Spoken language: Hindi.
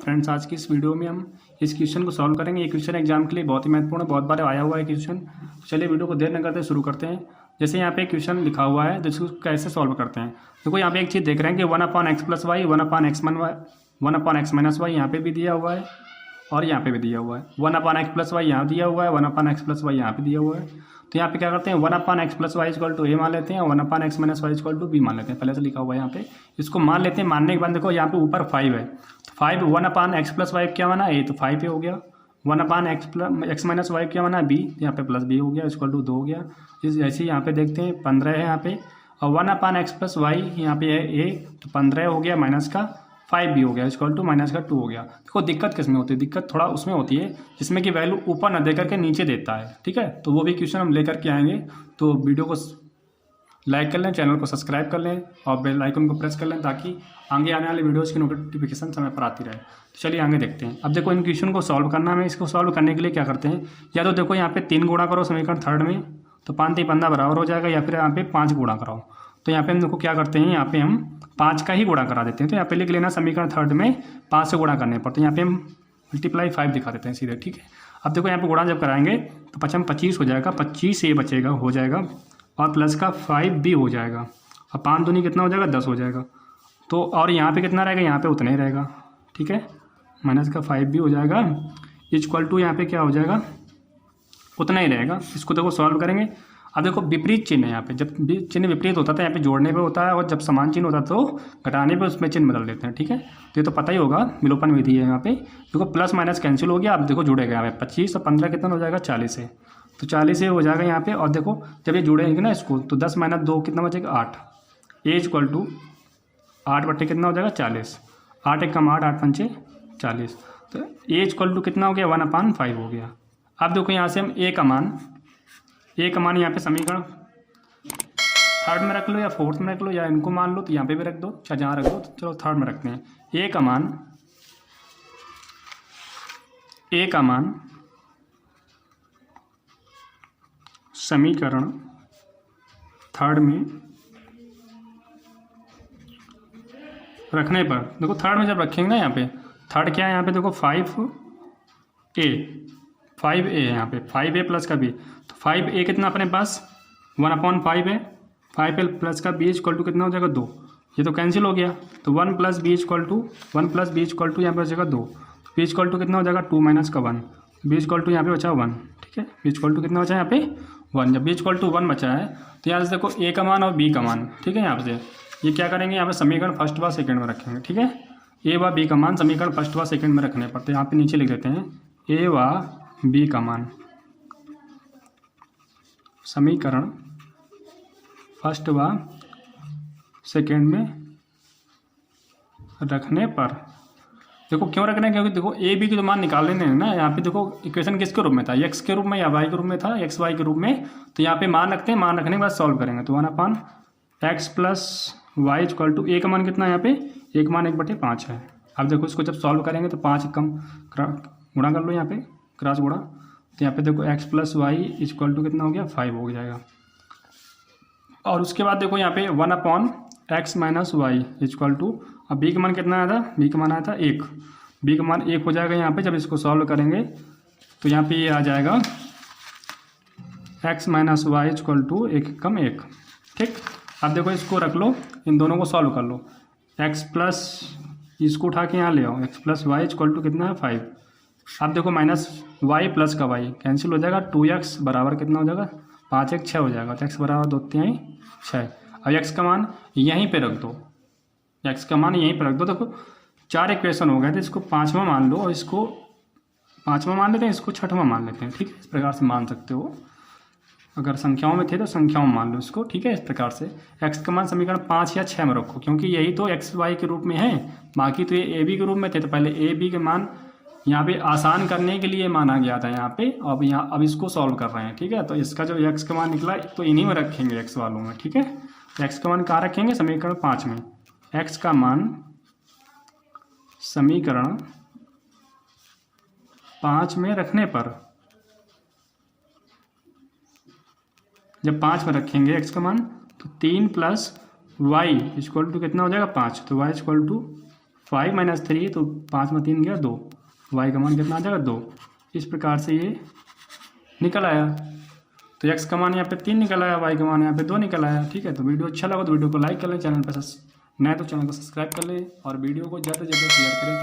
फ्रेंड्स, आज की इस वीडियो में हम इस क्वेश्चन को सॉल्व करेंगे। ये क्वेश्चन एग्जाम के लिए बहुत ही महत्वपूर्ण है, बहुत बार आया हुआ है क्वेश्चन। चलिए वीडियो को देर न करते शुरू करते हैं। जैसे यहाँ पे क्वेश्चन लिखा हुआ है, तो इसको कैसे सॉल्व करते हैं। देखो यहाँ पे एक चीज़ देख रहे हैं कि 1/x + y 1/x - y यहाँ पे भी दिया हुआ है और यहाँ पे भी दिया हुआ है। 1/x + y यहाँ दिया हुआ है, 1/x + y यहाँ पे दिया हुआ है। तो यहाँ पे क्या करते हैं, 1/x + y = a मान लेते हैं, 1/x - y = b मान लेते हैं। पहले से लिखा हुआ है यहाँ पे, इसको मान लेते हैं। मानने के बाद देखो यहाँ पे ऊपर 5 है, तो 5 1/x + y क्या माना a, तो 5 हो गया। 1/x - y क्या माना b, यहाँ पे +b हो गया, = 2 हो गया। ऐसे यहाँ पे देखते हैं 15 है यहाँ पे, और 1/x + y यहाँ पे है a, तो 15 हो गया, माइनस का 5 भी हो गया, -2 हो गया। देखो दिक्कत किस में होती है, दिक्कत थोड़ा उसमें होती है जिसमें कि वैल्यू ऊपर न दे करके नीचे देता है। ठीक है, तो वो भी क्वेश्चन हम लेकर के आएंगे। तो वीडियो को लाइक कर लें, चैनल को सब्सक्राइब कर लें और बेल आइकन को प्रेस कर लें, ताकि आगे आने वाली वीडियोस की नोटिफिकेशन समय पर आती रहे। तो चलिए आगे देखते हैं। अब देखो इन क्वेश्चन को सॉल्व करना है। इसको सॉल्व करने के लिए क्या करते हैं, या तो देखो यहाँ पे 3 गुणा करो समीकरण थर्ड में, तो 5 × 3 = 15 बराबर हो जाएगा, या फिर यहाँ पे 5 गुणा कराओ। तो यहाँ पे हम देखो क्या करते हैं, यहाँ पे हम 5 का ही गुणा करा देते हैं। तो यहाँ पे लिख लेना समीकरण थर्ड में 5 से गुणा करने पर, तो यहाँ पे हम × 5 दिखा देते हैं सीधे। ठीक है, अब देखो यहाँ पे गुणा जब कराएंगे तो 25 हो जाएगा, 25 ये बचेगा हो जाएगा, और प्लस का 5 भी हो जाएगा, और 5 दूनी कितना हो जाएगा, 10 हो जाएगा। तो और यहाँ पे कितना रहेगा, यहाँ पे उतना ही रहेगा। ठीक है, माइनस का 5 भी हो जाएगा, = यहाँ पे क्या हो जाएगा, उतना ही रहेगा। इसको देखो सॉल्व करेंगे। अब देखो विपरीत चिन्ह है यहाँ पे, जब चिन्ह विपरीत होता था यहाँ पे जोड़ने पे होता है, और जब समान चिन्ह होता तो घटाने पे उसमें चिन्ह बदल देते हैं। ठीक है, तो ये तो पता ही होगा, विलोपन विधि है यहाँ पे। देखो प्लस माइनस कैंसिल हो गया। अब देखो जुड़ेगा यहाँ पे 25 और 15 कितना हो जाएगा, 40 है, तो 40 से हो जाएगा यहाँ पे। और देखो जब ये जुड़ेंगे ना इसको, तो 10 - 2 कितना बचेगा, 8। = 8 बट्टे कितना हो जाएगा, 40। 8 × 8 8 × 5 = 40। तो = कितना हो गया, 1/5 हो गया। अब देखो यहाँ से हम a का मान यहाँ पे समीकरण थर्ड में रख लो या फोर्थ में रख लो, या इनको मान लो तो यहाँ पे भी रख दो, चाहे जहाँ रख दो। तो चलो थर्ड में रखते हैं। a का मान समीकरण थर्ड में रखने पर, देखो थर्ड में जब रखेंगे ना, यहाँ पे थर्ड क्या है, यहाँ पे देखो 5a है यहाँ पे, 5a प्लस का b, तो 5a कितना अपने पास 1/5 है, 5a प्लस का b = कितना हो जाएगा, 2। ये तो कैंसिल हो गया, तो 1 + b = यहाँ पे बचेगा 2, b = कितना हो जाएगा, 2 - का 1, b = यहाँ पे बचा 1। ठीक है, b = कितना बचा यहाँ पे, 1। जब b = 1 बचा है, तो यहाँ से देखो a का मान और b का मान, ठीक है, यहाँ से ये क्या करेंगे, यहाँ पे समीकरण फर्स्ट व सेकंड में रखेंगे। ठीक है, a व b का मान समीकरण फर्स्ट व सेकंड में रखने पर, तो यहाँ पे नीचे लिख देते हैं a व b का मान समीकरण फर्स्ट व सेकंड में रखने पर। देखो क्यों रखना है, क्योंकि देखो a b के तो मान निकाल लेने हैं ना। यहाँ पे देखो इक्वेशन किसके रूप में था, x के रूप में या y के रूप में था, x y के रूप में। तो यहाँ पे मान रखते हैं, मान रखने के बाद सॉल्व करेंगे। तो 1/x + y = a का मान कितना है, यहाँ पे a का मान 1/5 है। अब देखो इसको जब सॉल्व करेंगे तो 5 कम गुणा कर लो, यहाँ पे क्रॉस गुणा, तो यहाँ पे देखो x + y = कितना हो गया, 5 हो जाएगा। और उसके बाद देखो यहाँ पे 1/x - y = अब b का मान कितना आया था, b का मान आया था 1, b का मान 1 हो जाएगा यहाँ पे। जब इसको सॉल्व करेंगे तो यहाँ पे ये आ जाएगा x - y = 1 × 1। ठीक, अब देखो इसको रख लो, इन दोनों को सॉल्व कर लो। x प्लस इसको उठा के यहाँ ले आओ, x + y = कितना है, 5। अब देखो -y प्लस का y कैंसिल हो जाएगा, 2x बराबर कितना हो जाएगा, 5 × 1 = 6 हो जाएगा। तो x बराबर 2 × 3 = 6। अब x का मान यहीं पे रख दो, x का मान यहीं पे रख दो। देखो 4 इक्वेशन हो गए थे, इसको 5वां मान लो, और इसको 5वां मान लेते हैं, इसको 6वां मान लेते हैं। ठीक है, इस प्रकार से मान सकते हो। अगर संख्याओं में थे तो संख्याओं में मान लो इसको। ठीक है, इस प्रकार से x का मान समीकरण 5 या 6 में रखो, क्योंकि यही तो x y के रूप में है, बाकी तो ये a b के रूप में थे। तो पहले a b के मान यहाँ पे आसान करने के लिए माना गया था यहाँ पे, अब इसको सॉल्व कर रहे हैं। ठीक है, तो इसका जो x का मान निकला तो इन्हीं में रखेंगे, x वालों में। ठीक है, तो x का मान कहाँ रखेंगे, समीकरण 5 में। x का मान समीकरण 5 में रखने पर, जब 5 में रखेंगे x का मान, तो 3 + y = कितना हो जाएगा, 5। तो y = 5 माइनस 3 तो 5 में 3 गया 2, वाई का मान कितना आ जाएगा 2। इस प्रकार से ये निकल आया। तो एक्स का मान यहाँ पे 3 निकल आया, वाई का मान यहाँ पे 2 निकल आया। ठीक है, तो वीडियो अच्छा लगा तो वीडियो को लाइक कर लें, चैनल पर नए तो चैनल को सब्सक्राइब कर लें और वीडियो को ज़्यादा से ज़्यादा शेयर करें।